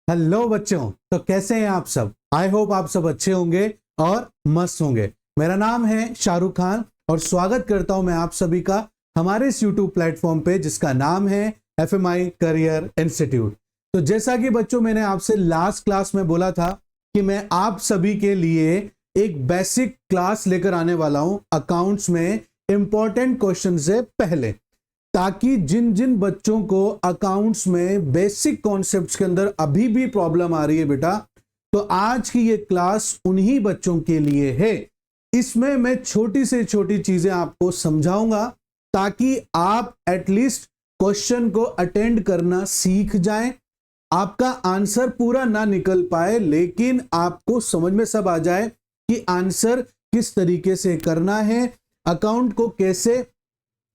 Hello बच्चों, तो कैसे हैं आप सब। आई होप आप सब अच्छे होंगे और मस्त होंगे। मेरा नाम है शाहरुख खान और स्वागत करता हूं मैं आप सभी का हमारे इस यूट्यूब प्लेटफॉर्म पे जिसका नाम है FMI करियर इंस्टीट्यूट। तो जैसा कि बच्चों मैंने आपसे लास्ट क्लास में बोला था कि मैं आप सभी के लिए एक बेसिक क्लास लेकर आने वाला हूं अकाउंट्स में इंपॉर्टेंट क्वेश्चन से पहले, ताकि जिन जिन बच्चों को अकाउंट्स में बेसिक कॉन्सेप्ट्स के अंदर अभी भी प्रॉब्लम आ रही है बेटा, तो आज की ये क्लास उन्हीं बच्चों के लिए है। इसमें मैं छोटी से छोटी चीजें आपको समझाऊंगा ताकि आप एटलीस्ट क्वेश्चन को अटेंड करना सीख जाएं। आपका आंसर पूरा ना निकल पाए लेकिन आपको समझ में सब आ जाए कि आंसर किस तरीके से करना है, अकाउंट को कैसे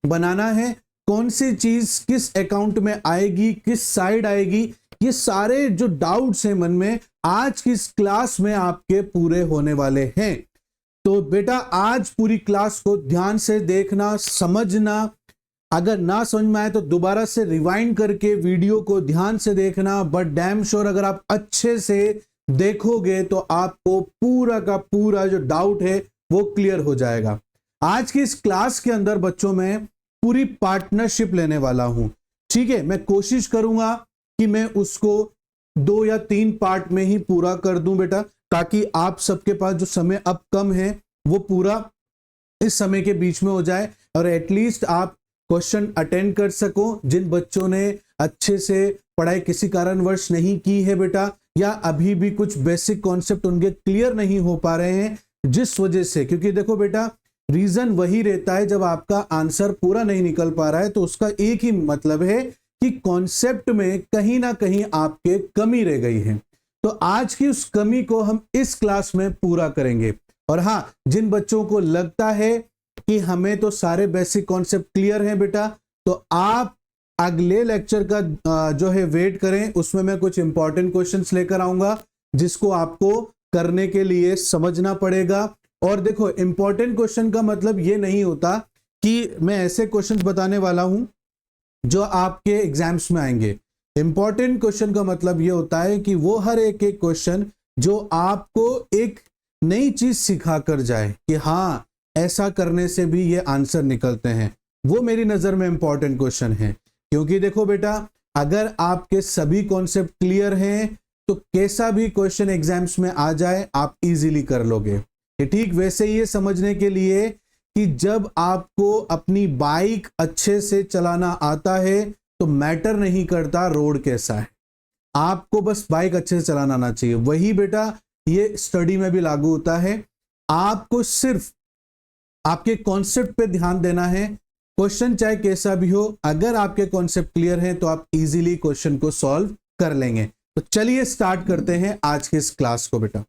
बनाना है, कौन सी चीज किस अकाउंट में आएगी, किस साइड आएगी, ये सारे जो डाउट्स हैं मन में आज की इस क्लास में आपके पूरे होने वाले हैं। तो बेटा आज पूरी क्लास को ध्यान से देखना, समझना। अगर ना समझ में आए तो दोबारा से रिवाइंड करके वीडियो को ध्यान से देखना, बट डैम श्योर अगर आप अच्छे से देखोगे तो आपको पूरा का पूरा जो डाउट है वो क्लियर हो जाएगा। आज की इस क्लास के अंदर बच्चों में पूरी पार्टनरशिप लेने वाला हूं, ठीक है। मैं कोशिश करूंगा कि मैं उसको 2 या 3 पार्ट में ही पूरा कर दूं बेटा, ताकि आप सबके पास जो समय अब कम है वो पूरा इस समय के बीच में हो जाए और एटलीस्ट आप क्वेश्चन अटेंड कर सको। जिन बच्चों ने अच्छे से पढ़ाई किसी कारणवश नहीं की है बेटा, या अभी भी कुछ बेसिक कॉन्सेप्ट उनके क्लियर नहीं हो पा रहे हैं, जिस वजह से, क्योंकि देखो बेटा रीजन वही रहता है जब आपका आंसर पूरा नहीं निकल पा रहा है तो उसका एक ही मतलब है कि कॉन्सेप्ट में कहीं ना कहीं आपके कमी रह गई है। तो आज की उस कमी को हम इस क्लास में पूरा करेंगे। और हाँ, जिन बच्चों को लगता है कि हमें तो सारे बेसिक कॉन्सेप्ट क्लियर हैं बेटा, तो आप अगले लेक्चर का जो है वेट करें, उसमें मैं कुछ इंपॉर्टेंट क्वेश्चंस लेकर आऊंगा जिसको आपको करने के लिए समझना पड़ेगा। और देखो इंपॉर्टेंट क्वेश्चन का मतलब ये नहीं होता कि मैं ऐसे क्वेश्चंस बताने वाला हूं जो आपके एग्जाम्स में आएंगे। इंपॉर्टेंट क्वेश्चन का मतलब ये होता है कि वो हर एक एक क्वेश्चन जो आपको एक नई चीज सिखा कर जाए कि हाँ ऐसा करने से भी ये आंसर निकलते हैं, वो मेरी नजर में इंपॉर्टेंट क्वेश्चन है। क्योंकि देखो बेटा अगर आपके सभी कॉन्सेप्ट क्लियर हैं तो कैसा भी क्वेश्चन एग्जाम्स में आ जाए आप इजीली कर लोगे। ठीक वैसे ही ये समझने के लिए कि जब आपको अपनी बाइक अच्छे से चलाना आता है तो मैटर नहीं करता रोड कैसा है, आपको बस बाइक अच्छे से चलाना आना चाहिए। वही बेटा ये स्टडी में भी लागू होता है। आपको सिर्फ आपके कॉन्सेप्ट पे ध्यान देना है, क्वेश्चन चाहे कैसा भी हो, अगर आपके कॉन्सेप्ट क्लियर है तो आप इजीली क्वेश्चन को सॉल्व कर लेंगे। तो चलिए स्टार्ट करते हैं आज के इस क्लास को बेटा।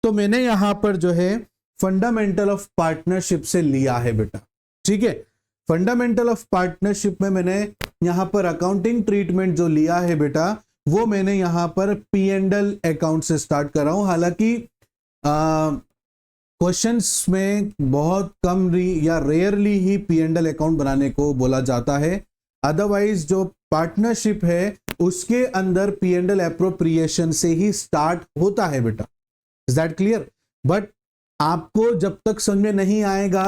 तो मैंने यहां पर जो है फंडामेंटल ऑफ पार्टनरशिप से लिया है बेटा, ठीक है। फंडामेंटल ऑफ पार्टनरशिप में मैंने यहां पर अकाउंटिंग ट्रीटमेंट जो लिया है बेटा, वो मैंने यहां पर P&L अकाउंट से स्टार्ट कर रहा हूं। हालांकि क्वेश्चंस में बहुत कम या रेयरली ही P&L अकाउंट बनाने को बोला जाता है, अदरवाइज जो पार्टनरशिप है उसके अंदर P&L एप्रोप्रिएशन से ही स्टार्ट होता है बेटा। Is that clear? बट आपको जब तक समझ में नहीं आएगा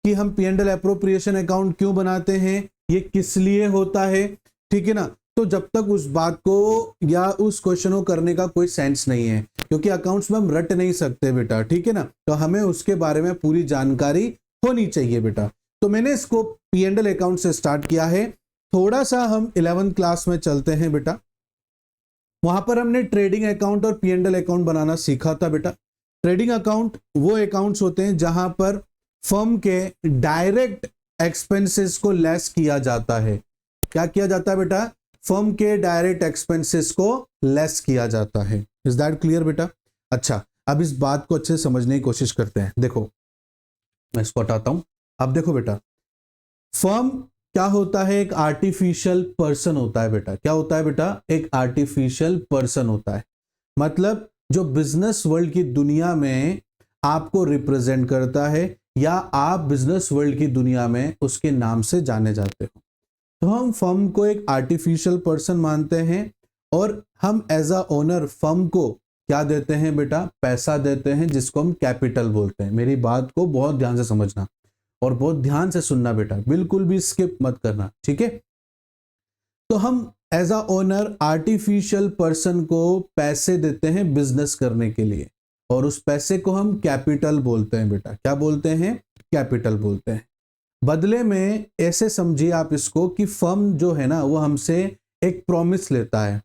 कि हम P&L एप्रोप्रिएशन अकाउंट क्यों बनाते हैं, ये किस लिए होता है, ठीक है ना, तो जब तक उस बात को या उस क्वेश्चन को करने का कोई सेंस नहीं है, क्योंकि अकाउंट्स में हम रट नहीं सकते बेटा, ठीक है ना। तो हमें उसके बारे में पूरी जानकारी होनी चाहिए बेटा। तो मैंने इसको P&L अकाउंट से स्टार्ट किया है। थोड़ा सा हम 11th क्लास में चलते हैं बेटा, वहां पर हमने ट्रेडिंग अकाउंट और P&L अकाउंट बनाना सीखा था बेटा। ट्रेडिंग अकाउंट वो अकाउंट्स होते हैं जहां पर फर्म के डायरेक्ट एक्सपेंसेस को लेस किया जाता है। क्या किया जाता है बेटा? फर्म के डायरेक्ट एक्सपेंसेस को लेस किया जाता है। इज दैट क्लियर बेटा? अच्छा, अब इस बात को अच्छे से समझने की कोशिश करते हैं। देखो मैं इसको हटाता हूं। अब देखो बेटा, फर्म क्या होता है? एक आर्टिफिशियल पर्सन होता है बेटा। क्या होता है बेटा? एक आर्टिफिशियल पर्सन होता है, मतलब जो बिजनेस वर्ल्ड की दुनिया में आपको रिप्रेजेंट करता है या आप बिजनेस वर्ल्ड की दुनिया में उसके नाम से जाने जाते हो। तो हम फर्म को एक आर्टिफिशियल पर्सन मानते हैं और हम एज अ ओनर फर्म को क्या देते हैं बेटा, पैसा देते हैं, जिसको हम कैपिटल बोलते हैं। मेरी बात को बहुत ध्यान से समझना और बहुत ध्यान से सुनना बेटा, बिल्कुल भी स्किप मत करना, ठीक है। तो हम as a owner artificial person को पैसे देते हैं बिजनेस करने के लिए, और उस पैसे को हम कैपिटल बोलते हैं बेटा। क्या बोलते हैं? कैपिटल बोलते हैं। बदले में ऐसे समझिए आप इसको कि फर्म जो है ना, वो हमसे एक प्रॉमिस लेता है।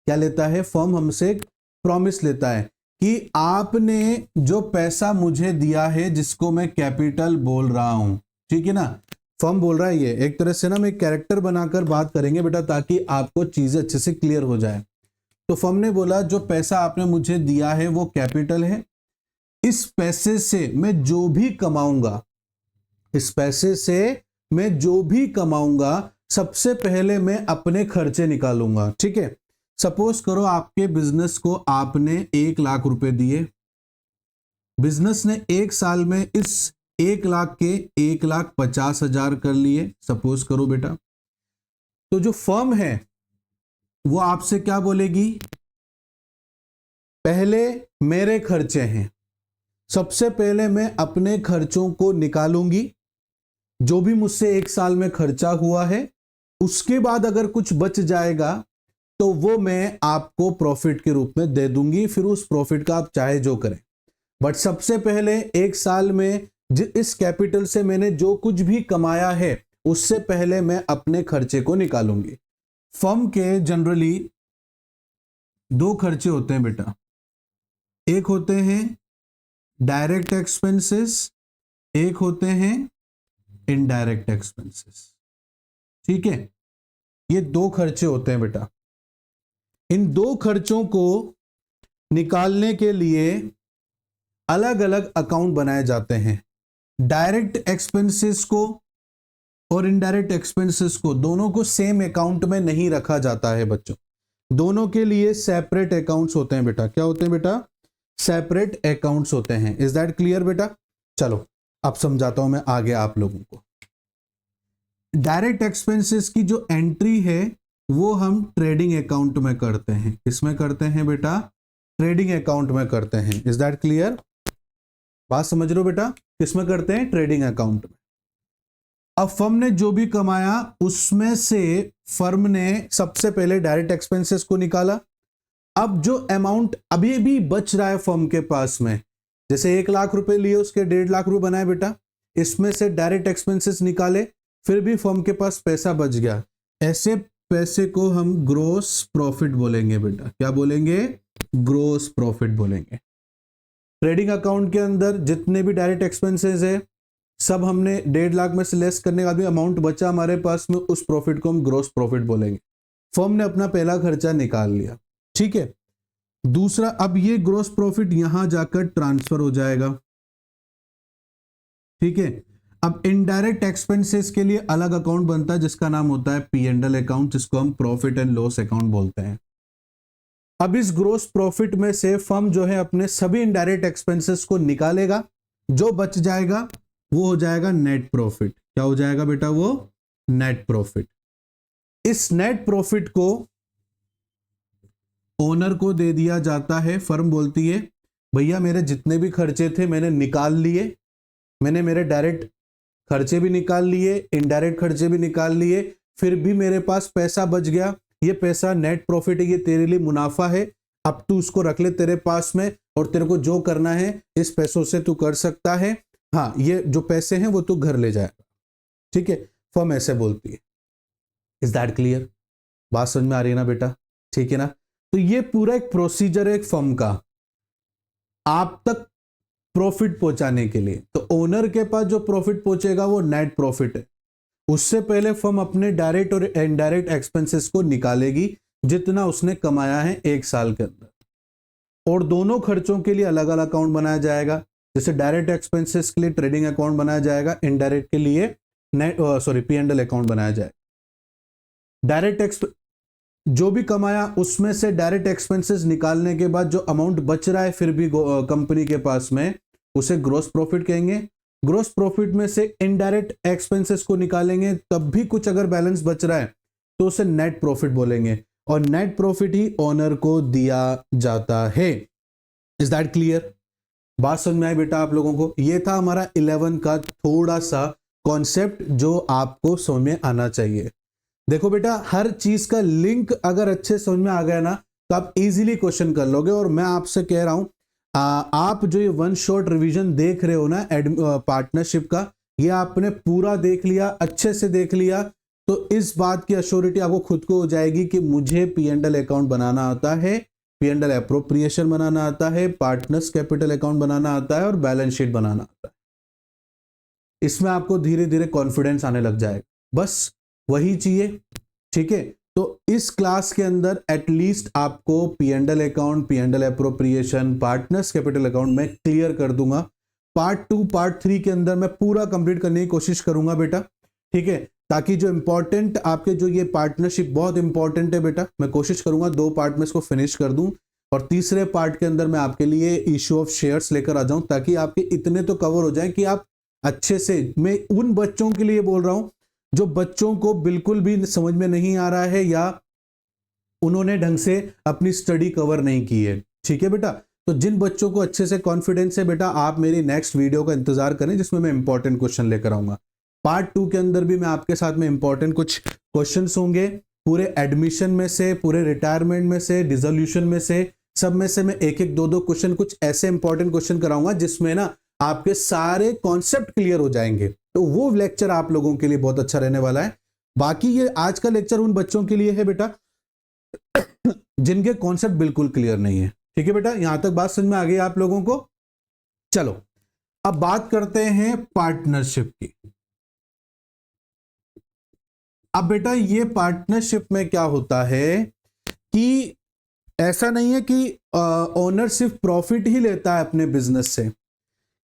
क्या लेता है? फर्म हमसे एक प्रॉमिस लेता है कि आपने जो पैसा मुझे दिया है, जिसको मैं कैपिटल बोल रहा हूं, ठीक है ना, फर्म बोल रहा है। ये एक तरह से ना हम एक कैरेक्टर बनाकर बात करेंगे बेटा, ताकि आपको चीजें अच्छे से क्लियर हो जाए। तो फर्म ने बोला जो पैसा आपने मुझे दिया है वो कैपिटल है, इस पैसे से मैं जो भी कमाऊंगा, इस पैसे से मैं जो भी कमाऊंगा, सबसे पहले मैं अपने खर्चे निकालूंगा, ठीक है। सपोज करो आपके बिजनेस को आपने 1 लाख रुपए दिए, बिजनेस ने 1 साल में इस 1 लाख के 1,50,000 कर लिए, सपोज करो बेटा। तो जो फर्म है वो आपसे क्या बोलेगी? पहले मेरे खर्चे हैं, सबसे पहले मैं अपने खर्चों को निकालूंगी, जो भी मुझसे 1 साल में खर्चा हुआ है, उसके बाद अगर कुछ बच जाएगा तो वो मैं आपको प्रॉफिट के रूप में दे दूंगी, फिर उस प्रॉफिट का आप चाहे जो करें। बट सबसे पहले 1 साल में इस कैपिटल से मैंने जो कुछ भी कमाया है, उससे पहले मैं अपने खर्चे को निकालूंगी। फर्म के जनरली 2 खर्चे होते हैं बेटा, एक होते हैं डायरेक्ट एक्सपेंसेस, एक होते हैं इनडायरेक्ट एक्सपेंसेस, ठीक है। ये 2 खर्चे होते हैं बेटा। इन 2 खर्चों को निकालने के लिए अलग अलग अकाउंट बनाए जाते हैं। डायरेक्ट एक्सपेंसेस को और इनडायरेक्ट एक्सपेंसेस को, दोनों को सेम अकाउंट में नहीं रखा जाता है बच्चों, दोनों के लिए सेपरेट अकाउंट्स होते हैं बेटा। क्या होते हैं बेटा? सेपरेट अकाउंट्स होते हैं। इज दैट क्लियर बेटा? चलो अब समझाता हूं मैं आगे आप लोगों को। डायरेक्ट एक्सपेंसेस की जो एंट्री है वो हम ट्रेडिंग अकाउंट में करते हैं। किसमें करते हैं बेटा? ट्रेडिंग अकाउंट में करते हैं। Is that clear? बात समझ रहे हो बेटा? किसमें करते हैं? ट्रेडिंग अकाउंट में। अब फर्म ने जो भी कमाया उसमें से फर्म ने सबसे पहले डायरेक्ट एक्सपेंसेस को निकाला। अब जो अमाउंट अभी भी बच रहा है फर्म के पास में, जैसे 1 लाख रुपए लिए, उसके 1.5 लाख रुपए बनाए बेटा, इसमें से डायरेक्ट एक्सपेंसेस निकाले, फिर भी फर्म के पास पैसा बच गया। ऐसे पैसे को हम ग्रोस प्रॉफिट बोलेंगे बेटा। क्या बोलेंगे? ग्रोस प्रॉफिट बोलेंगे। ट्रेडिंग अकाउंट के अंदर जितने भी डायरेक्ट एक्सपेंसेस है, सब हमने 1.5 लाख में से लेस करने के बाद भी अमाउंट बचा हमारे पास में, उस प्रॉफिट को हम ग्रोस प्रॉफिट बोलेंगे। फर्म ने अपना पहला खर्चा निकाल लिया, ठीक है। दूसरा, अब ये ग्रोस प्रॉफिट यहां जाकर ट्रांसफर हो जाएगा, ठीक है। अब इनडायरेक्ट एक्सपेंसेस के लिए अलग अकाउंट बनता है, जिसका नाम होता है P&L अकाउंट, जिसको हम प्रॉफिट एंड लॉस अकाउंट बोलते हैं। अब इस ग्रोस प्रॉफिट में से फर्म जो है अपने सभी इनडायरेक्ट एक्सपेंसेस को निकालेगा, जो बच जाएगा वो हो जाएगा नेट प्रॉफिट। क्या हो जाएगा बेटा? वो नेट प्रॉफिट। इस नेट प्रॉफिट को ओनर को दे दिया जाता है। फर्म बोलती है भैया मेरे जितने भी खर्चे थे मैंने निकाल लिए, मैंने मेरे डायरेक्ट खर्चे भी निकाल लिए, इनडायरेक्ट खर्चे भी निकाल लिए, फिर भी मेरे पास पैसा बच गया, ये पैसा नेट प्रॉफिट है, ये तेरे लिए मुनाफा है, अब तू उसको रख ले तेरे पास में, और तेरे को जो करना है इस पैसों से तू कर सकता है। हाँ, ये जो पैसे हैं वो तू घर ले जाएगा, ठीक है। फर्म ऐसे बोलती है। Is that clear? बात समझ में आ रही है ना बेटा? ठीक है ना। तो ये पूरा एक प्रोसीजर है एक फर्म का आप तक प्रॉफिट पहुंचाने के लिए। तो ओनर के पास जो प्रॉफिट पहुंचेगा वो नेट प्रॉफिट है। उससे पहले फर्म अपने डायरेक्ट और इनडायरेक्ट एक्सपेंसेस को निकालेगी, जितना उसने कमाया है 1 साल के अंदर, और दोनों खर्चों के लिए अलग अलग अकाउंट बनाया जाएगा। जैसे डायरेक्ट एक्सपेंसेस के लिए ट्रेडिंग अकाउंट बनाया जाएगा, इनडायरेक्ट के लिए P&L अकाउंट बनाया जाएगा। डायरेक्ट जो भी कमाया उसमें से डायरेक्ट एक्सपेंसेस निकालने के बाद जो अमाउंट बच रहा है फिर भी कंपनी के पास में, उसे ग्रोस प्रॉफिट कहेंगे। ग्रोस प्रॉफिट में से इनडायरेक्ट एक्सपेंसेस को निकालेंगे, तब भी कुछ अगर बैलेंस बच रहा है तो उसे नेट प्रॉफिट बोलेंगे। और नेट प्रॉफिट ही ओनर को दिया जाता है। Is that clear? बात समझ में आई बेटा आप लोगों को? ये था हमारा 11 का थोड़ा सा कॉन्सेप्ट जो आपको समझ में आना चाहिए। देखो बेटा, हर चीज का लिंक अगर अच्छे समझ में आ गया ना तो आप इजीली क्वेश्चन कर लोगे। और मैं आपसे कह रहा हूं, आप जो ये वन शॉट रिवीजन देख रहे हो ना पार्टनरशिप का, ये आपने पूरा देख लिया, अच्छे से देख लिया, तो इस बात की अश्योरिटी आपको खुद को हो जाएगी कि मुझे P&L अकाउंट बनाना आता है, P&L एप्रोप्रिएशन बनाना आता है, पार्टनर्स कैपिटल अकाउंट बनाना आता है और बैलेंस शीट बनाना आता है। इसमें आपको धीरे धीरे कॉन्फिडेंस आने लग जाएगा, बस वही चाहिए। ठीक है, तो इस क्लास के अंदर एटलीस्ट आपको P&L account, P&L appropriation, partners capital account में क्लियर कर दूंगा। पार्ट 2 पार्ट 3 के अंदर मैं पूरा कंप्लीट करने की कोशिश करूंगा बेटा। ठीक है, ताकि जो इंपॉर्टेंट आपके जो ये पार्टनरशिप बहुत इंपॉर्टेंट है बेटा, मैं कोशिश करूंगा 2 पार्ट में इसको फिनिश कर दूं और तीसरे पार्ट के अंदर मैं आपके लिए इश्यू ऑफ शेयर्स लेकर आ जाऊं, ताकि आपके इतने तो कवर हो जाए कि आप अच्छे से, मैं उन बच्चों के लिए बोल रहा हूं जो बच्चों को बिल्कुल भी समझ में नहीं आ रहा है या उन्होंने ढंग से अपनी स्टडी कवर नहीं की है। ठीक है बेटा, तो जिन बच्चों को अच्छे से कॉन्फिडेंस है बेटा, आप मेरी नेक्स्ट वीडियो का इंतजार करें जिसमें मैं इंपॉर्टेंट क्वेश्चन लेकर आऊंगा। पार्ट 2 के अंदर भी मैं आपके साथ में इंपॉर्टेंट कुछ क्वेश्चंस होंगे, पूरे एडमिशन में से, पूरे रिटायरमेंट में से, डिसोल्यूशन में से, सब में से मैं एक एक 2-2 क्वेश्चन, कुछ ऐसे इंपॉर्टेंट क्वेश्चन कराऊंगा जिसमें ना आपके सारे कॉन्सेप्ट क्लियर हो जाएंगे। तो वो लेक्चर आप लोगों के लिए बहुत अच्छा रहने वाला है। बाकी ये आज का लेक्चर उन बच्चों के लिए है बेटा जिनके कॉन्सेप्ट बिल्कुल क्लियर नहीं है। ठीक है बेटा, यहां तक बात समझ में आ गई आप लोगों को? चलो अब बात करते हैं पार्टनरशिप की। अब बेटा ये पार्टनरशिप में क्या होता है कि ऐसा नहीं है कि ओनर सिर्फ प्रॉफिट ही लेता है अपने बिजनेस से।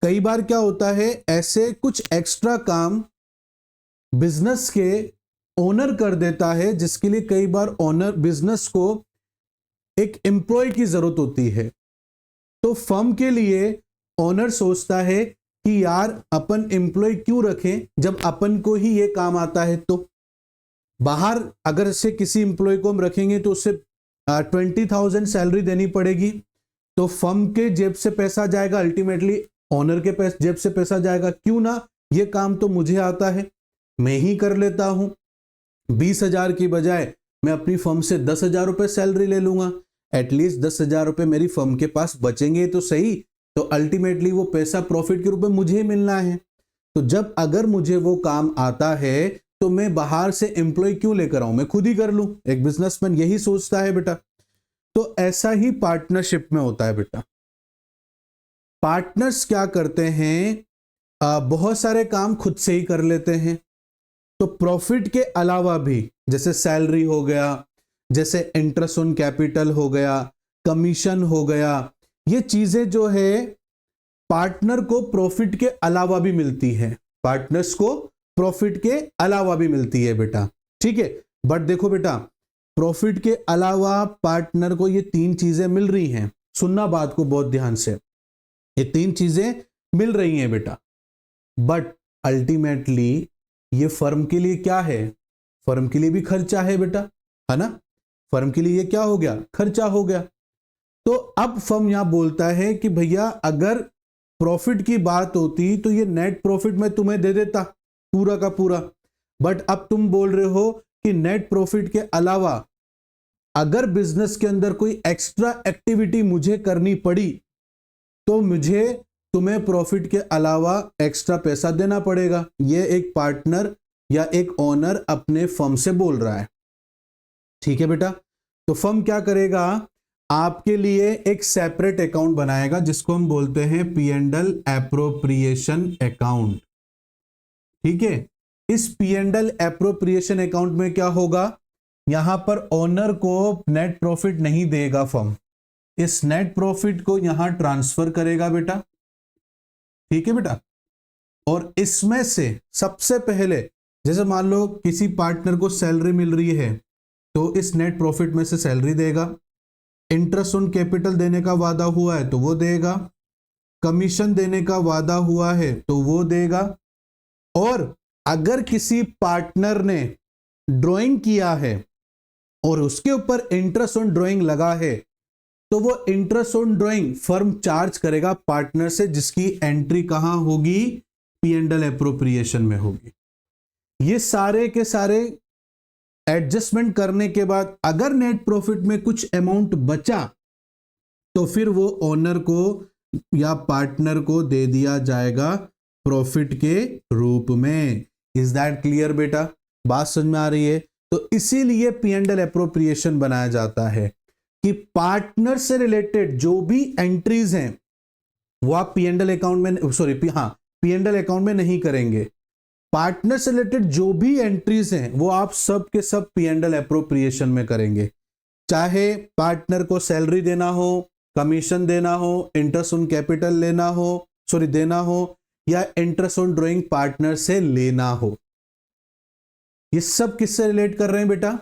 कई बार क्या होता है, ऐसे कुछ एक्स्ट्रा काम बिजनेस के ओनर कर देता है जिसके लिए कई बार ओनर बिजनेस को एक एम्प्लॉय की जरूरत होती है। तो फर्म के लिए ओनर सोचता है कि यार अपन एम्प्लॉय क्यों रखें जब अपन को ही ये काम आता है। तो बाहर अगर से किसी एम्प्लॉय को हम रखेंगे तो उससे 20,000 सैलरी देनी पड़ेगी, तो फर्म के जेब से पैसा जाएगा, अल्टीमेटली ओनर के जेब से पैसा जाएगा। क्यों ना, ये काम तो मुझे आता है, मैं ही कर लेता हूं। 20,000 की बजाय मैं अपनी फर्म से 10,000 रुपए सैलरी ले लूंगा, एटलीस्ट 10,000 रुपए मेरी फर्म के पास बचेंगे तो सही, तो अल्टीमेटली वो पैसा प्रॉफिट के रूप में मुझे मिलना है। तो जब अगर मुझे वो काम आता है तो मैं बाहर से एम्प्लॉय क्यों लेकर आऊं, मैं खुद ही कर लूं। एक बिजनेसमैन यही सोचता है बेटा। तो ऐसा ही पार्टनरशिप में होता है बेटा। पार्टनर्स क्या करते हैं, बहुत सारे काम खुद से ही कर लेते हैं। तो प्रॉफिट के अलावा भी, जैसे सैलरी हो गया, जैसे इंटरेस्ट ऑन कैपिटल हो गया, कमीशन हो गया, ये चीजें जो है पार्टनर को प्रॉफिट के अलावा भी मिलती है। पार्टनर्स को प्रॉफिट के अलावा भी मिलती है बेटा। ठीक है, बट देखो बेटा, प्रॉफिट के अलावा पार्टनर को ये 3 चीजें मिल रही हैं। सुनना बात को बहुत ध्यान से, ये 3 चीजें मिल रही हैं बेटा, बट अल्टीमेटली ये फर्म के लिए क्या है, फर्म के लिए भी खर्चा है बेटा, है ना। फर्म के लिए ये क्या हो गया, खर्चा हो गया। तो अब फर्म यहां बोलता है कि भैया अगर प्रॉफिट की बात होती तो ये नेट प्रॉफिट मैं तुम्हें दे देता पूरा का पूरा, बट अब तुम बोल रहे हो कि नेट प्रॉफिट के अलावा अगर बिजनेस के अंदर कोई एक्स्ट्रा एक्टिविटी मुझे करनी पड़ी तो मुझे तुम्हें प्रॉफिट के अलावा एक्स्ट्रा पैसा देना पड़ेगा। ये एक पार्टनर या एक ओनर अपने फर्म से बोल रहा है। ठीक है बेटा, तो फर्म क्या करेगा, आपके लिए एक सेपरेट अकाउंट बनाएगा जिसको हम बोलते हैं P&L एप्रोप्रिएशन अकाउंट। ठीक है, इस P&L एप्रोप्रिएशन अकाउंट में क्या होगा, यहां पर ओनर को नेट प्रॉफिट नहीं देगा फर्म, इस नेट प्रॉफिट को यहां ट्रांसफर करेगा बेटा। ठीक है बेटा, और इसमें से सबसे पहले जैसे मान लो किसी पार्टनर को सैलरी मिल रही है तो इस नेट प्रॉफिट में से सैलरी देगा, इंटरेस्ट ऑन कैपिटल देने का वादा हुआ है तो वो देगा, कमीशन देने का वादा हुआ है तो वो देगा, और अगर किसी पार्टनर ने ड्राइंग किया है और उसके ऊपर इंटरेस्ट ऑन ड्राइंग लगा है, तो वो interest on drawing firm charge करेगा पार्टनर से, जिसकी एंट्री कहां होगी, P&L एप्रोप्रिएशन में होगी। ये सारे के सारे एडजस्टमेंट करने के बाद अगर नेट प्रॉफिट में कुछ अमाउंट बचा तो फिर वो ओनर को या पार्टनर को दे दिया जाएगा प्रॉफिट के रूप में। इज दैट क्लियर बेटा? बात समझ में आ रही है? तो इसीलिए P&L एप्रोप्रिएशन बनाया जाता है कि पार्टनर से रिलेटेड जो भी एंट्रीज हैं वो आप P&L अकाउंट में P&L अकाउंट में नहीं करेंगे। पार्टनर से रिलेटेड जो भी एंट्रीज हैं वो आप सब के सब P&L एप्रोप्रिएशन में करेंगे, चाहे पार्टनर को सैलरी देना हो, कमीशन देना हो, इंटरेस्ट ऑन कैपिटल देना हो, या इंटरेस्ट ऑन ड्राइंग पार्टनर से लेना हो। ये सब किससे रिलेट कर रहे हैं बेटा?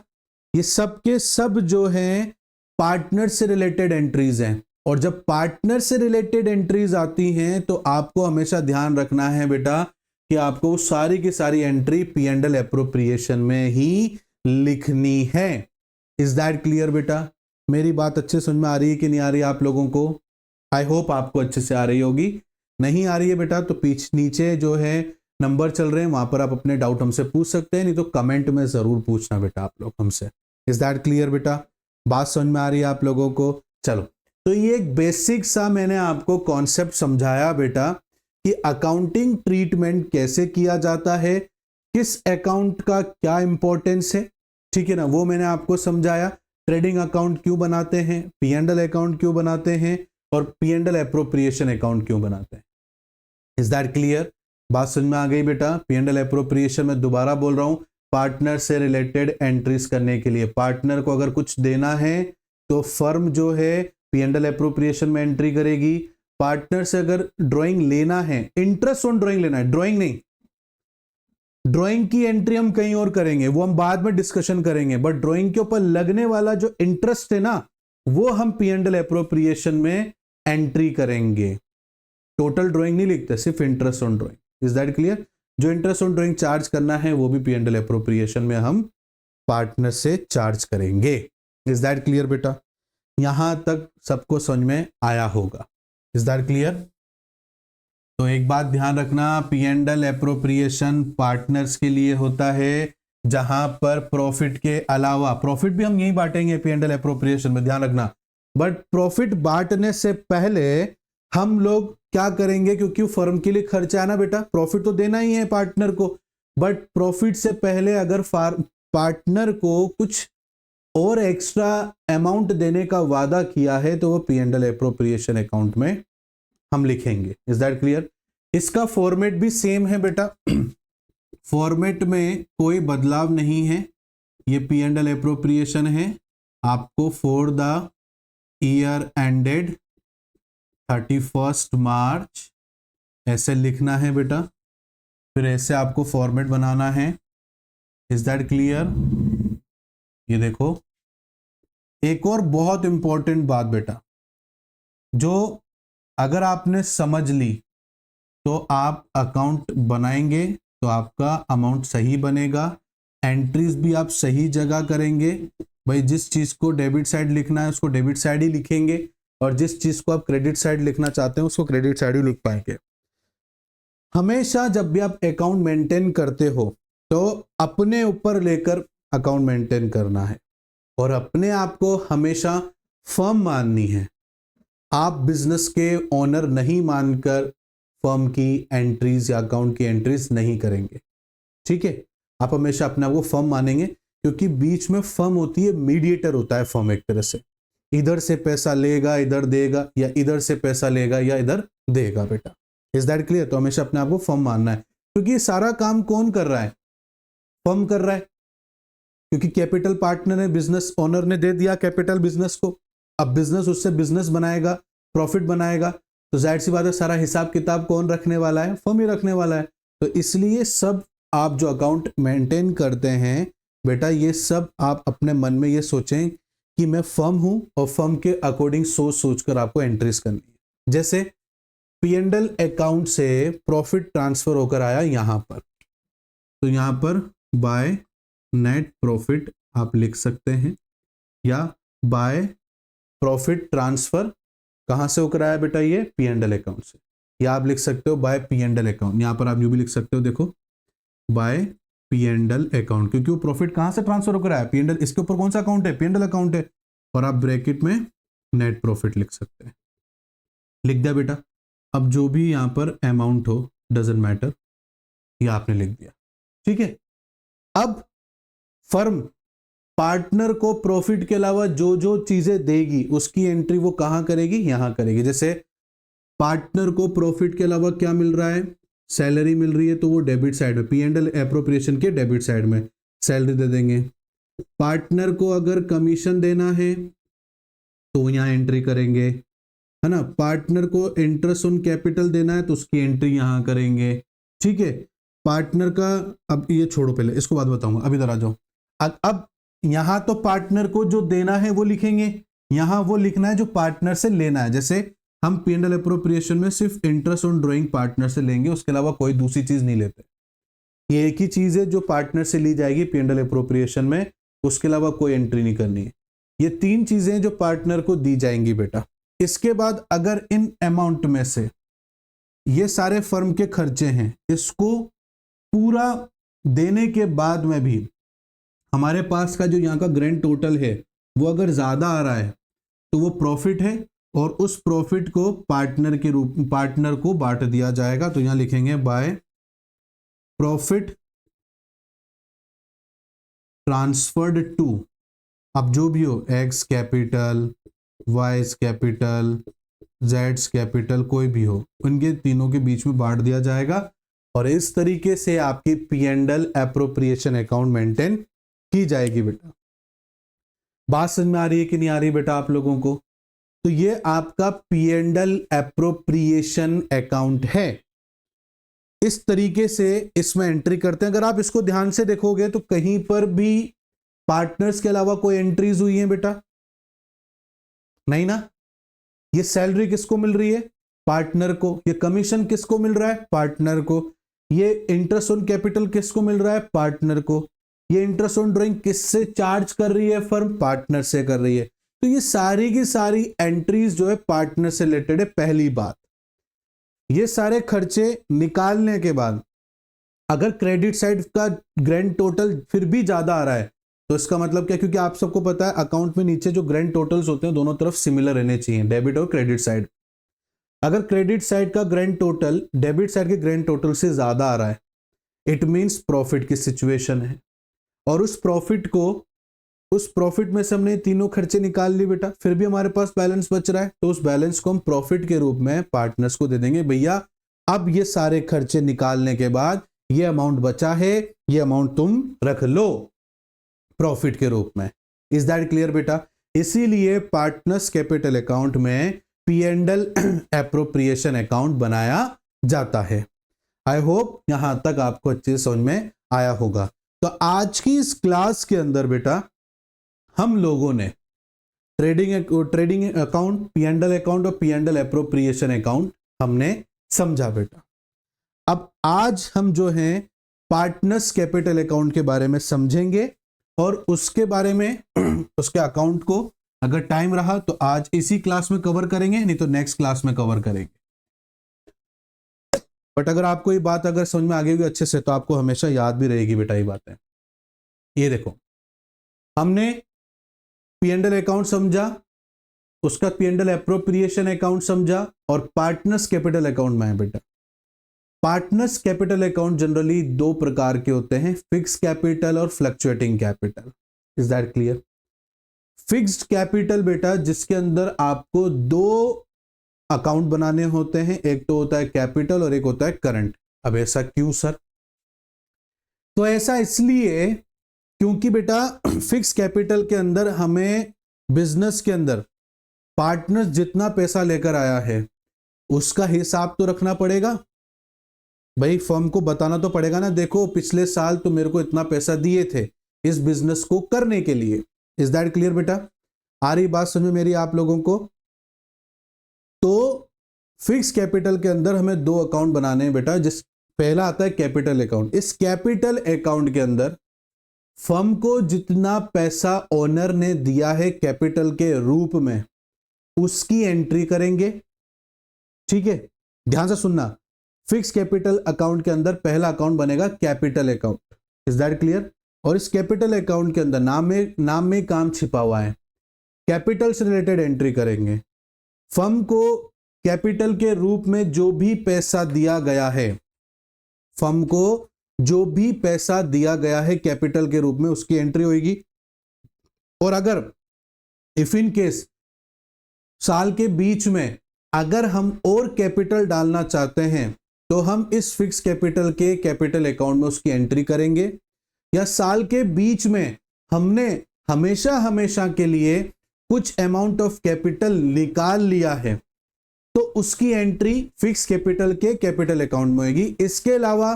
ये सब के सब जो हैं पार्टनर से रिलेटेड एंट्रीज हैं। और जब पार्टनर से रिलेटेड एंट्रीज आती हैं तो आपको हमेशा ध्यान रखना है बेटा कि आपको सारी की सारी एंट्री P&L एप्रोप्रिएशन में ही लिखनी है। इज दैट क्लियर बेटा? मेरी बात अच्छे समझ में आ रही है कि नहीं आ रही है आप लोगों को? आई होप आपको अच्छे से आ रही होगी। नहीं आ रही है बेटा तो नीचे जो है नंबर चल रहे हैं, वहां पर आप अपने डाउट हमसे पूछ सकते हैं, नहीं तो कमेंट में जरूर पूछना बेटा आप लोग हमसे। इज दैट क्लियर बेटा? बात समझ में आ रही है आप लोगों को? चलो, तो ये एक बेसिक सा मैंने आपको कॉन्सेप्ट समझाया बेटा कि अकाउंटिंग ट्रीटमेंट कैसे किया जाता है, किस अकाउंट का क्या इंपॉर्टेंस है, ठीक है ना, वो मैंने आपको समझाया। ट्रेडिंग अकाउंट क्यों बनाते हैं, P&L अकाउंट क्यों बनाते हैं, और P&L एप्रोप्रिएशन अकाउंट क्यों बनाते हैं। Is that clear? बात समझ में आ गई बेटा? P&L एप्रोप्रिएशन में दोबारा बोल रहा हूं, पार्टनर से रिलेटेड एंट्रीज करने के लिए पार्टनर को अगर कुछ देना है तो फर्म जो है P&L एप्रोप्रिएशन में एंट्री करेगी। पार्टनर से अगर ड्राइंग लेना है, इंटरेस्ट ऑन ड्राइंग लेना है, ड्राइंग नहीं, ड्राइंग की एंट्री हम कहीं और करेंगे, वो हम बाद में डिस्कशन करेंगे, बट ड्राइंग के ऊपर लगने वाला जो इंटरेस्ट है ना वो हम P&L एप्रोप्रिएशन में एंट्री करेंगे। टोटल ड्राइंग नहीं लिखते, सिर्फ interest on drawing. Is that clear? जो इंटरेस्ट ऑन ड्राइंग चार्ज करना है वो भी P&L एप्रोप्रिएशन में हम पार्टनर से चार्ज करेंगे। इज दैट क्लियर बेटा? यहां तक सबको समझ में आया होगा। Is that clear? तो एक बात ध्यान रखना, P&L एप्रोप्रिएशन पार्टनर्स के लिए होता है जहां पर प्रॉफिट के अलावा, प्रॉफिट भी हम यही बांटेंगे P&L एप्रोप्रिएशन में, ध्यान रखना, बट प्रॉफिट बांटने से पहले हम लोग क्या करेंगे, क्योंकि फर्म के लिए खर्चा है ना बेटा, प्रॉफिट तो देना ही है पार्टनर को, बट प्रॉफिट से पहले अगर पार्टनर को कुछ और एक्स्ट्रा अमाउंट देने का वादा किया है तो वो P&L एप्रोप्रिएशन अकाउंट में हम लिखेंगे। Is that clear? इसका फॉर्मेट भी सेम है बेटा, फॉर्मेट में कोई बदलाव नहीं है। ये P&L एप्रोप्रिएशन है, आपको फॉर द ईयर एंडेड 31 मार्च ऐसे लिखना है बेटा, फिर ऐसे आपको फॉर्मेट बनाना है। Is that clear? ये देखो, एक और बहुत इंपॉर्टेंट बात बेटा, जो अगर आपने समझ ली तो आप अकाउंट बनाएंगे तो आपका अमाउंट सही बनेगा, एंट्रीज भी आप सही जगह करेंगे। भाई जिस चीज को डेबिट साइड लिखना है उसको डेबिट साइड ही लिखेंगे, और जिस चीज को आप क्रेडिट साइड लिखना चाहते हैं उसको क्रेडिट साइड ही लिख पाएंगे। हमेशा जब भी आप अकाउंट मेंटेन करते हो तो अपने ऊपर लेकर अकाउंट मेंटेन करना है, और अपने आप को हमेशा फर्म माननी है। आप बिजनेस के ओनर नहीं मानकर फर्म की एंट्रीज या अकाउंट की एंट्रीज नहीं करेंगे, ठीक है? आप हमेशा अपने आप को फर्म मानेंगे, क्योंकि बीच में फर्म होती है, मीडिएटर होता है फर्म एक तरह से, इधर से पैसा लेगा इधर देगा, या इधर से पैसा लेगा या इधर देगा बेटा। Is that clear? तो हमेशा अपने आप को फर्म मानना है, क्योंकि सारा काम कौन कर रहा है, फर्म कर रहा है, क्योंकि कैपिटल पार्टनर ने, बिजनेस ओनर ने दे दिया कैपिटल बिजनेस को, अब बिजनेस उससे बिजनेस बनाएगा, प्रॉफिट बनाएगा, तो जाहिर सी बात है सारा हिसाब किताब कौन रखने वाला है, फर्म ही रखने वाला है। तो इसलिए सब आप जो अकाउंट मेंटेन करते हैं बेटा, ये सब आप अपने मन में ये सोचें कि मैं फर्म हूं, और फर्म के अकॉर्डिंग सोच सोचकर आपको एंट्रीज करनी है। जैसे P&L अकाउंट से प्रॉफिट ट्रांसफर होकर आया यहां पर, तो यहां पर बाय नेट प्रॉफिट आप लिख सकते हैं, या बाय प्रॉफिट ट्रांसफर कहां से होकर आया बेटा, ये पी एंड एल अकाउंट से, या आप लिख सकते हो by P and L account, यहां पर आप यूं भी लिख सकते हो, देखो by P and L account, क्योंकि वो प्रॉफिट कहां से ट्रांसफर होकर आया, पी एंड एल, इसके ऊपर कौन सा अकाउंट है, पी एंड एल अकाउंट है, और आप ब्रैकेट में नेट प्रॉफिट लिख सकते हैं। लिख दिया बेटा। अब जो भी यहां पर अमाउंट हो डजेंट मैटर, ये आपने लिख दिया, ठीक है। अब फर्म पार्टनर को प्रॉफिट के अलावा जो जो चीजें देगी उसकी एंट्री वो कहां करेगी, यहां करेगी। जैसे पार्टनर को प्रॉफिट के अलावा क्या मिल रहा है, सैलरी मिल रही है, तो वो डेबिट साइड में, पी एंड एल एप्रोप्रिएशन के डेबिट साइड में सैलरी दे देंगे। पार्टनर को अगर कमीशन देना है तो यहां एंट्री करेंगे, है ना। पार्टनर को इंटरेस्ट ऑन कैपिटल देना है तो उसकी एंट्री यहां करेंगे, ठीक है। पार्टनर का, अब ये छोड़ो, पहले इसको बाद बताऊंगा, अभी इधर आ जाओ। अब यहां तो पार्टनर को जो देना है वो लिखेंगे, यहां वो लिखना है जो पार्टनर से लेना है। जैसे हम पी एंड एल एप्रोप्रिएशन में सिर्फ इंटरेस्ट ऑन ड्रॉइंग पार्टनर से लेंगे, उसके अलावा कोई दूसरी चीज नहीं लेते। ये एक ही चीज है जो पार्टनर से ली जाएगी पी एंड एल एप्रोप्रिएशन में, उसके अलावा कोई एंट्री नहीं करनी है। ये तीन चीजें जो पार्टनर को दी जाएंगी बेटा। इसके बाद अगर इन अमाउंट में से ये सारे फर्म के खर्चे हैं, इसको पूरा देने के बाद में भी हमारे पास का जो यहाँ का ग्रैंड टोटल है वो अगर ज्यादा आ रहा है तो वो प्रॉफिट है, और उस प्रॉफिट को पार्टनर को बांट दिया जाएगा। तो यहां लिखेंगे बाय प्रॉफिट ट्रांसफर्ड टू, अब जो भी हो, x capital, wise capital, Jades capital, कोई भी हो, उनके तीनों के बीच में बांट दिया जाएगा। और इस तरीके से आपकी P and L appropriation account maintain की जाएगी बेटा। बात समझ में आ रही है कि नहीं आ रही बेटा आप लोगों को? तो ये आपका P and L appropriation account है। इस तरीके से इसमें एंट्री करते हैं। अगर आप इसको ध्यान से देखोगे तो कहीं पर भी पार्टनर्स के अलावा कोई एंट्रीज हुई है बेटा? नहीं ना। ये सैलरी किसको मिल रही है? पार्टनर को। ये कमीशन किसको मिल रहा है? पार्टनर को। ये इंटरेस्ट ऑन कैपिटल किसको मिल रहा है? पार्टनर को। ये इंटरेस्ट ऑन ड्राइंग किससे चार्ज कर रही है फर्म? पार्टनर से कर रही है। तो ये सारी की सारी एंट्रीज जो है पार्टनर से रिलेटेड है। पहली बात, ये सारे खर्चे निकालने के बाद अगर क्रेडिट साइड का ग्रैंड टोटल फिर भी ज्यादा आ रहा है तो इसका मतलब क्या? क्योंकि आप सबको पता है अकाउंट में नीचे जो ग्रैंड टोटल्स होते हैं दोनों तरफ सिमिलर रहने चाहिए, डेबिट और क्रेडिट साइड। अगर क्रेडिट साइड का ग्रैंड टोटल डेबिट साइड के ग्रैंड टोटल से ज्यादा आ रहा है, इट मींस प्रॉफिट की सिचुएशन है। और उस प्रॉफिट में से हमने तीनों खर्चे निकाल लिए बेटा, फिर भी हमारे पास बैलेंस बच रहा है, तो उस बैलेंस को हम प्रॉफिट के रूप में पार्टनर्स को दे देंगे। भैया अब ये सारे खर्चे निकालने के बाद ये अमाउंट बचा है, ये अमाउंट तुम रख लो प्रॉफिट के रूप में। इज दैट क्लियर बेटा? इसीलिए पार्टनर्स कैपिटल अकाउंट में P and L appropriation account बनाया जाता है। आई होप यहां तक आपको अच्छे से समझ में आया होगा। तो आज की इस क्लास के अंदर बेटा हम लोगों ने trading account, P and L account और P and L appropriation account हमने समझा बेटा। अब आज हम जो हैं पार्टनर्स कैपिटल अकाउंट के बारे में समझेंगे और उसके बारे में उसके अकाउंट को अगर टाइम रहा तो आज इसी क्लास में कवर करेंगे, नहीं तो नेक्स्ट क्लास में कवर करेंगे। बट अगर आपको ये बात अगर समझ में आ गई अच्छे से तो आपको हमेशा याद भी रहेगी बेटा ये बातें। ये देखो, हमने पी एंड एल अकाउंट समझा, उसका P and L appropriation account समझा और पार्टनर्स कैपिटल अकाउंट में है बेटा। पार्टनर्स कैपिटल अकाउंट जनरली दो प्रकार के होते हैं, फिक्स कैपिटल और fluctuating capital. Is that clear? Fixed capital बेटा जिसके अंदर आपको दो अकाउंट बनाने होते हैं, एक तो होता है कैपिटल और एक होता है करंट। अब ऐसा क्यों सर? तो ऐसा इसलिए क्योंकि बेटा फिक्स कैपिटल के अंदर हमें बिजनेस के अंदर पार्टनर जितना पैसा लेकर आया है उसका हिसाब तो रखना पड़ेगा भाई। फर्म को बताना तो पड़ेगा ना, देखो पिछले साल तो मेरे को इतना पैसा दिए थे इस बिजनेस को करने के लिए। इज दैट क्लियर बेटा? आ रही बात समझ में मेरी आप लोगों को? तो फिक्स कैपिटल के अंदर हमें दो अकाउंट बनाने हैं बेटा। जिस पहला आता है कैपिटल अकाउंट। इस कैपिटल अकाउंट के अंदर फर्म को जितना पैसा ओनर ने दिया है कैपिटल के रूप में उसकी एंट्री करेंगे। ठीक है, ध्यान से सुनना। फिक्स कैपिटल अकाउंट के अंदर पहला अकाउंट बनेगा capital account. Is that clear? और इस कैपिटल अकाउंट के अंदर नाम में काम छिपा हुआ है। कैपिटल से रिलेटेड एंट्री करेंगे। फर्म को कैपिटल के रूप में जो भी पैसा दिया गया है, फर्म को जो भी पैसा दिया गया है कैपिटल के रूप में उसकी एंट्री होगी। और अगर इफ इन केस साल के बीच में अगर हम और कैपिटल डालना चाहते हैं तो हम इस फिक्स कैपिटल के कैपिटल अकाउंट में उसकी एंट्री करेंगे। या साल के बीच में हमने हमेशा के लिए कुछ अमाउंट ऑफ कैपिटल निकाल लिया है तो उसकी एंट्री फिक्स कैपिटल के कैपिटल अकाउंट में होगी। इसके अलावा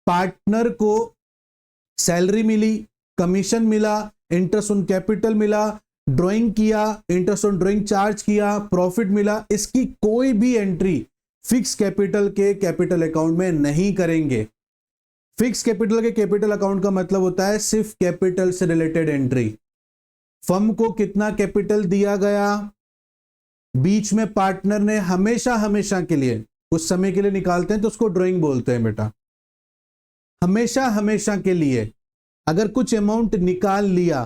पार्टनर को सैलरी मिली, कमीशन मिला, इंटरेस्ट ऑन कैपिटल मिला, ड्राइंग किया, इंटरेस्ट ऑन ड्राइंग चार्ज किया, प्रॉफिट मिला, इसकी कोई भी एंट्री फिक्स कैपिटल के कैपिटल अकाउंट में नहीं करेंगे। फिक्स कैपिटल के कैपिटल अकाउंट का मतलब होता है सिर्फ कैपिटल से रिलेटेड एंट्री। फर्म को कितना कैपिटल दिया गया, बीच में पार्टनर ने हमेशा के लिए कुछ समय के लिए निकालते हैं तो उसको ड्राइंग बोलते हैं बेटा। हमेशा के लिए अगर कुछ अमाउंट निकाल लिया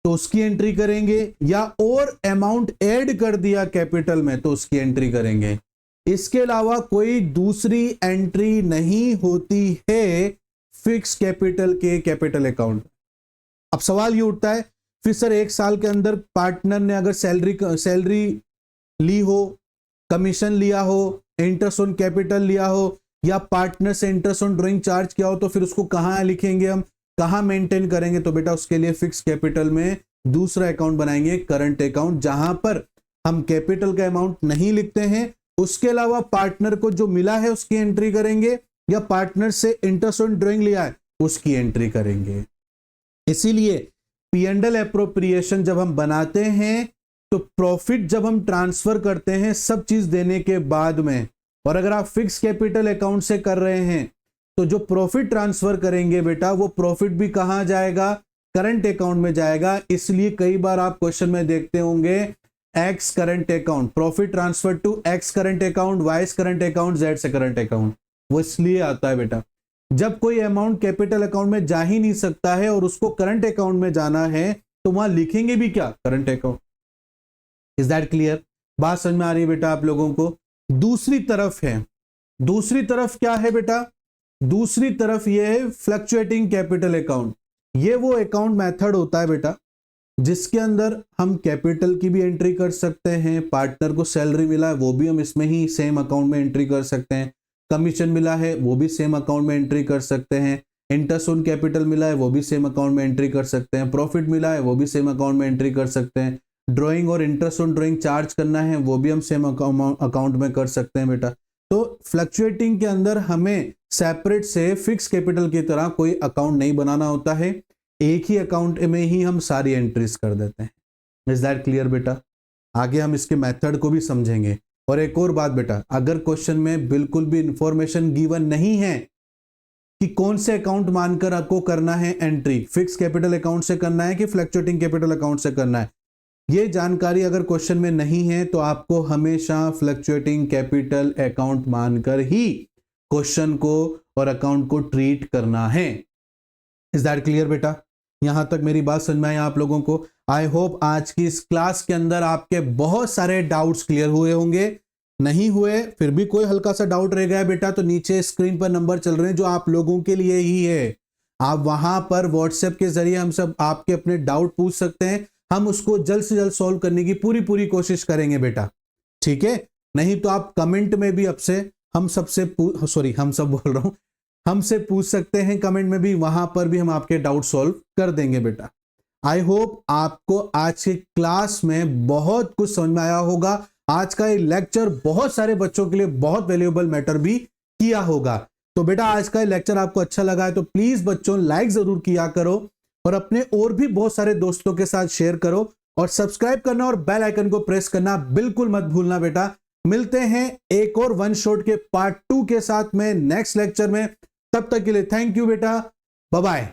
तो उसकी एंट्री करेंगे, या और अमाउंट ऐड कर दिया कैपिटल में तो उसकी एंट्री करेंगे। इसके अलावा कोई दूसरी एंट्री नहीं होती है फिक्स कैपिटल के कैपिटल अकाउंट। अब सवाल ये उठता है फिर सर एक साल के अंदर पार्टनर ने अगर सैलरी ली हो, कमीशन लिया हो, इंटरेस्ट ऑन कैपिटल लिया हो, या पार्टनर से इंटरेस्ट ऑन ड्राइंग चार्ज किया हो तो फिर उसको कहां लिखेंगे, हम कहां मेंटेन करेंगे? तो बेटा उसके लिए फिक्स कैपिटल में दूसरा अकाउंट बनाएंगे, करंट अकाउंट, जहां पर हम कैपिटल का अमाउंट नहीं लिखते हैं। उसके अलावा पार्टनर को जो मिला है उसकी एंट्री करेंगे, या पार्टनर से इंटरेस्ट ऑन ड्राइंग लिया है उसकी एंट्री करेंगे। इसीलिए P&L एप्रोप्रिएशन जब हम बनाते हैं तो प्रॉफिट जब हम ट्रांसफर करते हैं सब चीज देने के बाद में, और अगर आप फिक्स कैपिटल अकाउंट से कर रहे हैं तो जो प्रॉफिट ट्रांसफर करेंगे बेटा वो प्रॉफिट भी कहां जाएगा? करंट अकाउंट में जाएगा। इसलिए कई बार आप क्वेश्चन में देखते होंगे X current account, profit transfer to X current account, Y current account, Z से करंट अकाउंट। वो इसलिए आता है बेटा जब कोई अमाउंट कैपिटल अकाउंट में जा ही नहीं सकता है और उसको करंट अकाउंट में जाना है तो वहां लिखेंगे भी क्या? Current account. Is that clear? बात समझ में आ रही है बेटा आप लोगों को? दूसरी तरफ है, दूसरी तरफ क्या है बेटा? दूसरी तरफ ये है फ्लक्चुएटिंग कैपिटल अकाउंट। ये वो अकाउंट मेथड होता है बेटा जिसके अंदर हम कैपिटल की भी एंट्री कर सकते हैं, पार्टनर को सैलरी मिला है वो भी हम इसमें ही सेम अकाउंट में एंट्री कर सकते हैं, कमीशन मिला है वो भी सेम अकाउंट में एंट्री कर सकते हैं, इंटरेस्ट ऑन कैपिटल मिला है वो भी सेम अकाउंट में एंट्री कर सकते हैं, प्रॉफिट मिला है वो भी सेम अकाउंट में एंट्री कर सकते हैं, ड्राइंग और इंटरेस्ट ऑन ड्राइंग चार्ज करना है वो भी हम सेम अकाउंट में कर सकते हैं बेटा। तो फ्लक्चुएटिंग के अंदर हमें सेपरेट से फिक्स कैपिटल की तरह कोई अकाउंट नहीं बनाना होता है, एक ही अकाउंट में ही हम सारी एंट्रीज कर देते हैं। इज दैट क्लियर बेटा? आगे हम इसके मेथड को भी समझेंगे। और एक और बात बेटा, अगर क्वेश्चन में बिल्कुल भी इंफॉर्मेशन गिवन नहीं है कि कौन से अकाउंट मानकर आपको करना है एंट्री, फिक्स कैपिटल अकाउंट से करना है कि फ्लक्चुएटिंग कैपिटल अकाउंट से करना है, ये जानकारी अगर क्वेश्चन में नहीं है तो आपको हमेशा फ्लक्चुएटिंग कैपिटल अकाउंट मानकर ही क्वेश्चन को और अकाउंट को ट्रीट करना है। इज दैट क्लियर बेटा? यहां तक मेरी बात समझ में आई आप लोगों को? आई होप आज की इस क्लास के अंदर आपके बहुत सारे डाउट्स क्लियर हुए होंगे। नहीं हुए फिर भी कोई हल्का सा डाउट रह गया बेटा तो नीचे स्क्रीन पर नंबर चल रहे हैं जो आप लोगों के लिए ही है। आप वहां पर व्हाट्सएप के जरिए हम सब आपके अपने डाउट पूछ सकते हैं, हम उसको जल्द से जल्द सॉल्व करने की पूरी कोशिश करेंगे बेटा, ठीक है? नहीं तो आप कमेंट में भी हमसे पूछ सकते हैं कमेंट में भी, वहां पर भी हम आपके डाउट सॉल्व कर देंगे बेटा। आई होप आपको आज की क्लास में बहुत कुछ समझ में आया होगा। आज का ये लेक्चर बहुत सारे बच्चों के लिए बहुत वैल्यूएबल मैटर भी किया होगा। तो बेटा आज का ये लेक्चर आपको अच्छा लगा है तो प्लीज बच्चों लाइक जरूर किया करो और अपने और भी बहुत सारे दोस्तों के साथ शेयर करो, और सब्सक्राइब करना और बेल आइकन को प्रेस करना बिल्कुल मत भूलना बेटा। मिलते हैं एक और वन शॉट के पार्ट 2 के साथ में नेक्स्ट लेक्चर में। तब तक के लिए थैंक यू बेटा, बाय बाय।